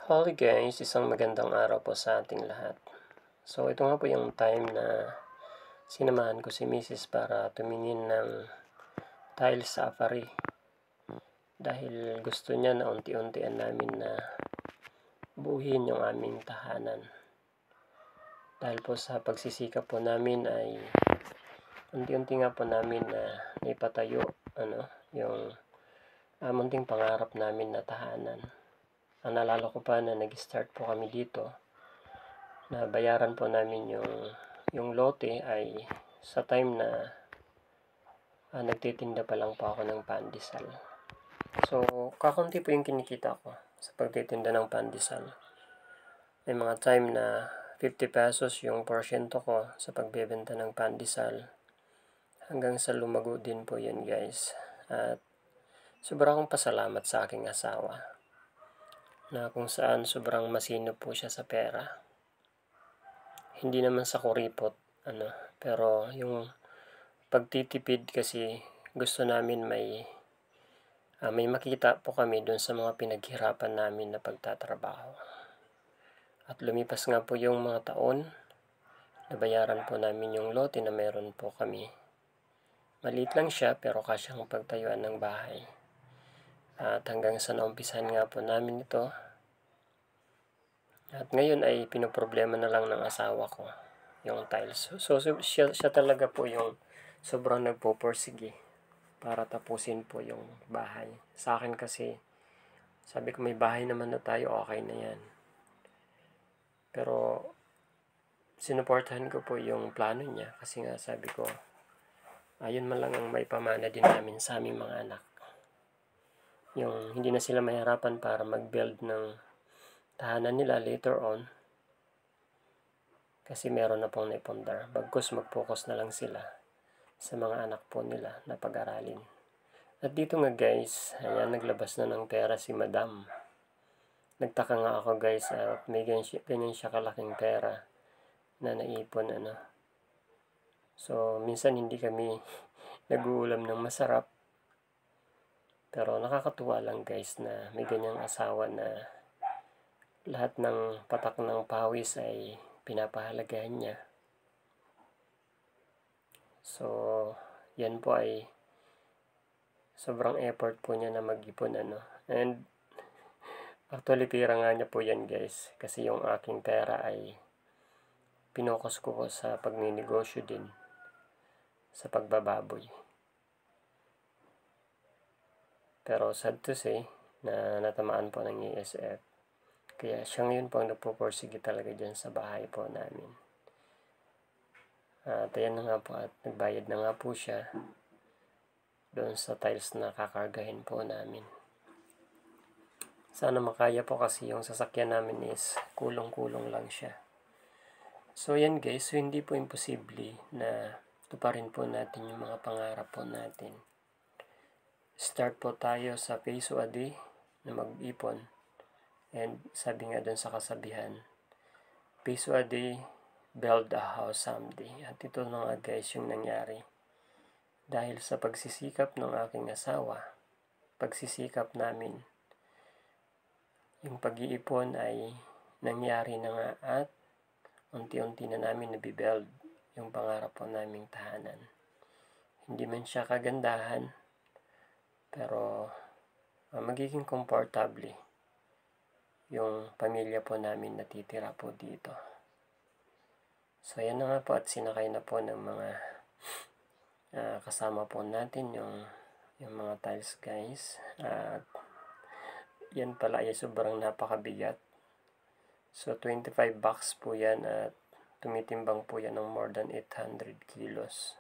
Okay guys, isang magandang araw po sa ating lahat. So ito nga po yung time na sinamahan ko si Mrs. para tumingin ng tile sa Afari. Dahil gusto niya na unti-untian namin na buuhin yung aming tahanan. Dahil po sa pagsisikap po namin ay unti-unti nga po namin na naipatayo yung munting pangarap namin na tahanan. Ang naalala ko pa na nag-start po kami dito, na bayaran po namin yung lote ay sa time na nagtitinda pa lang po ako ng pandesal. So, kakunti po yung kinikita ko sa pagtitinda ng pandesal. May mga time na 50 pesos yung porsyento ko sa pagbebenta ng pandesal. Hanggang sa lumago din po yun guys. At sobrang akong pasalamat sa aking asawa, na kung saan sobrang masinop po siya sa pera. Hindi naman sa kuripot, pero yung pagtitipid kasi gusto namin may makita po kami doon sa mga pinaghirapan namin na pagtatrabaho. At lumipas nga po yung mga taon, nabayaran po namin yung lote na meron po kami. Maliit lang siya pero kasyang pagtayuan ng bahay. At hanggang sa naumpisahan nga po namin ito. At ngayon ay pinoproblema na lang ng asawa ko yung tiles. So siya talaga po yung sobrang nagpupursige para tapusin po yung bahay. Sa akin kasi, sabi ko may bahay naman na tayo, okay na yan. Pero sinuportahan ko po yung plano niya kasi nga sabi ko, ayun man lang ang may pamana din namin sa aming mga anak. Yung hindi na sila mahirapan para mag-build ng tahanan nila later on. Kasi meron na pong naipundar. Bagkus mag-focus na lang sila sa mga anak po nila na pag-aralin. At dito nga guys, ayan, naglabas na ng pera si Madam. Nagtaka nga ako guys, at may ganyan siya kalaking pera na naipon So minsan hindi kami nag-uulam ng masarap. Pero nakakatuwa lang guys na may ganyang asawa na lahat ng patak ng pawis ay pinapahalagahan niya. So yan po ay sobrang effort po niya na mag-ipon And actually pira nga niya po yan guys. Kasi yung aking pera ay pinokus ko sa pagninegosyo din sa pagbababoy. Pero sad to say na natamaan po ng ESF. Kaya siya ngayon po ang nagpupursige talaga dyan sa bahay po namin. At ayan na nga po, at nagbayad na nga po siya doon sa tiles na kakargahin po namin. Sana makaya po kasi yung sasakyan namin is kulong-kulong lang siya. So yan guys, so hindi po imposible na tuparin po natin yung mga pangarap po natin. Start po tayo sa peso a day na mag-ipon. And sabi nga doon sa kasabihan, peso a day, build a house someday. At ito na nga guys yung nangyari. Dahil sa pagsisikap ng aking asawa, pagsisikap namin, yung pag-iipon ay nangyari na nga at unti-unti na namin nabibuild yung pangarap po naming tahanan. Hindi man siya kagandahan, pero magiging komportable yung pamilya po namin natitira po dito. So yan na nga po, at sinakay na po ng mga kasama po natin yung mga tiles guys. At yan pala ay sobrang napakabigat. So 25 bucks po yan, at tumitimbang po yan ng more than 800 kilos.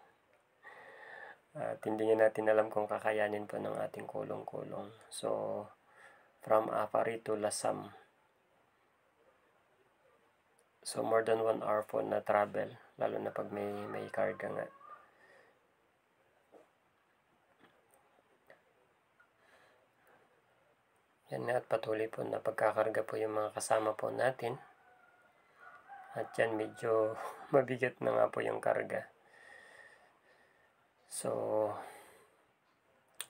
At hindi natin alam kung kakayanin po ng ating kulong-kulong. So from Afari to Lasam. So more than 1 hour po na travel, lalo na pag may karga nga. Yan nga, at patuloy po na pagkakarga po yung mga kasama po natin. At yan, medyo mabigat na nga po yung karga. So,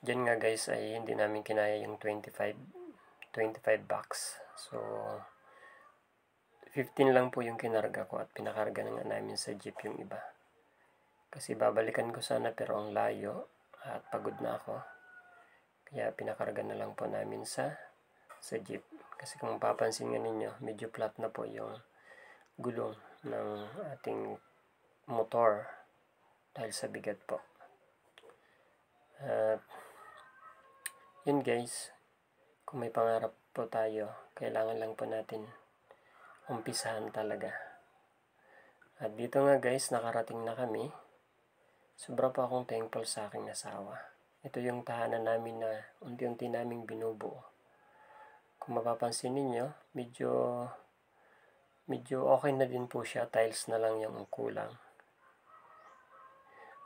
dyan nga guys ay hindi namin kinaya yung 25 25 bucks. So 15 lang po yung kinarga ko at pinakarga na nga namin sa jeep yung iba. Kasi babalikan ko sana pero ang layo at pagod na ako. Kaya pinakarga na lang po namin sa jeep. Kasi kung papansin nga ninyo, medyo flat na po yung gulong ng ating motor dahil sa bigat po. At yun guys, kung may pangarap po tayo, kailangan lang po natin umpisahan talaga. At dito nga guys, nakarating na kami. Sobra pa akong thankful sa aking asawa. Ito yung tahanan namin na unti-unti naming binubuo. Kung mapapansin ninyo, medyo okay na din po siya. Tiles na lang yung kulang.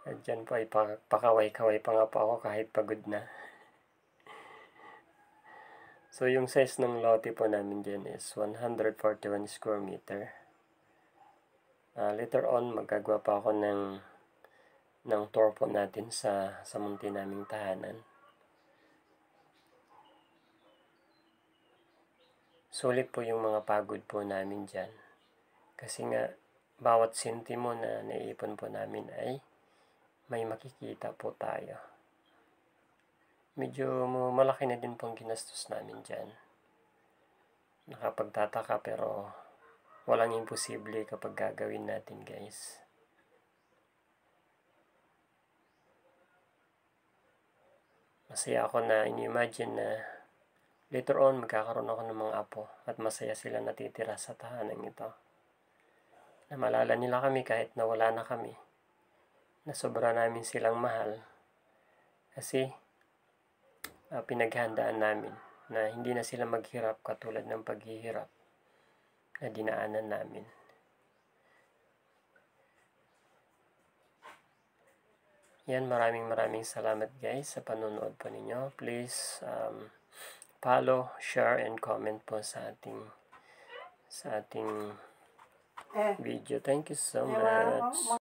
At dyan po ay pakaway-kaway pa nga po ako kahit pagod na. So yung size ng lote po namin dyan is 141 square meter. Later on, magagawa pa ako ng tour po natin sa munti naming tahanan. Sulit po yung mga pagod po namin dyan. Kasi nga, bawat sentimo na naiipon po namin ay may makikita po tayo. Medyo malaki na din pong ginastos namin dyan. Nakapagtataka pero walang imposible kapag gagawin natin guys. Masaya ako na ini-imagine na later on magkakaroon ako ng mga apo at masaya sila natitira sa tahanan ito. Na malala nila kami kahit na wala na kami. Na sobra namin silang mahal. Kasi pinaghandaan namin na hindi na sila maghirap katulad ng paghihirap na dinaanan namin. Yan, maraming salamat guys sa panonood po ninyo. Please follow, share, and comment po sa ating video. Thank you so much.